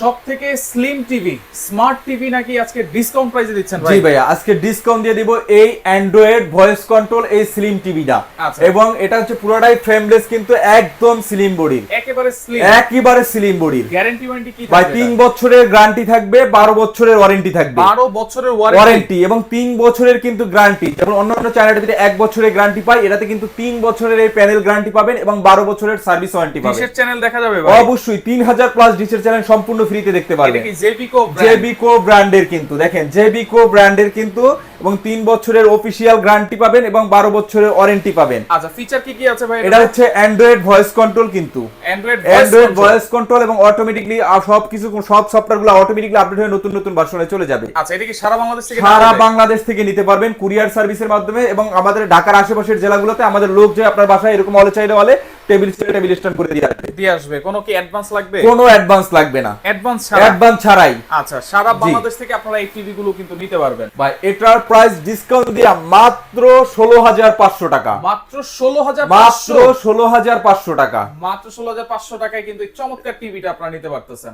সবথেকে slim TV, smart TV নাকি আজকে ডিসকাউন্ট প্রাইসে দিচ্ছেন ভাই? জি ভাইয়া, আজকে ডিসকাউন্ট দিয়ে দিব এই অ্যান্ড্রয়েড ভয়েস কন্ট্রোল এই স্লিম টিভিটা। আচ্ছা। এবং এটা হচ্ছে পুরোটাই ফ্রেমলেস, কিন্তু একদম স্লিম বডির, একেবারে স্লিম, একেবারে স্লিম বডির। গ্যারান্টি ওয়ারেন্টি কি ভাই থাকবে? 3 বছরের গ্যারান্টি থাকবে, 12 বছরের ওয়ারেন্টি থাকবে। 12 বছরের ওয়ারেন্টি ওয়ারেন্টি এবং 3 বছরের কিন্তু গ্যারান্টি। যেমন অন্যান্য চ্যানেলের ভিতরে 1 বছরের গ্যারান্টি পাই, এটাতে কিন্তু 3 বছরের এই প্যানেল গ্যারান্টি পাবেন এবং 12 বছরের সার্ভিস ওয়ারেন্টি পাবেন। ডিশের চ্যানেল দেখা যাবে ভাই? অবশ্যই 3000 প্লাস ডিশের চ্যানেল সম্পূর্ণ ফ্রিতে দেখতে এটা পারবেন। কি জেবিকো জেবিকো ব্র্যান্ডের কিন্তু, দেখেন জেবিকো ব্র্যান্ডের কিন্তু, এবং 3 বছরের অফিশিয়াল গ্যারান্টি পাবেন এবং 12 বছরের ওয়ারেন্টি পাবেন। আচ্ছা, ফিচার কি কি আছে ভাই? এটা হচ্ছে অ্যান্ড্রয়েড ভয়েস কন্ট্রোল কিন্তু, অ্যান্ড্রয়েড ভয়েস কন্ট্রোল এবং অটোমেটিকলি সবকিছু, সব সফটওয়্যারগুলো অটোমেটিকলি আপডেট হয়ে নতুন নতুন ভার্সনে চলে যাবে। আচ্ছা, এটা কি সারা বাংলাদেশ থেকে সারা বাংলাদেশ থেকে নিতে পারবেন কুরিয়ার সার্ভিসের মাধ্যমে, এবং আমাদের ঢাকার আশেপাশের জেলাগুলোতে আমাদের লোক যে আপনার বাসায় এরকম হলে চাইলে হলে টেবিল স্ট্যান্ড করে দিয়ে আসবে। দিয়ে আসবে? কোনো কি অ্যাডভান্স লাগবে? কোনো অ্যাডভান্স লাগবে না, অ্যাডভান্স ছাড়া? অ্যাডভান্স ছাড়াই। আচ্ছা, সারা বাংলাদেশ থেকে আপনারা এই টিভি গুলো কিন্তু নিতে পারবেন। ভাই এটার প্রাইস ডিসকাউন্ট দিয়া মাত্র 16500 টাকা। মাত্র 16500? মাত্র 16500 টাকা। মাত্র 16500 টাকায় কিন্তু এই চমৎকার টিভিটা আপনারা নিতে পারতেছেন।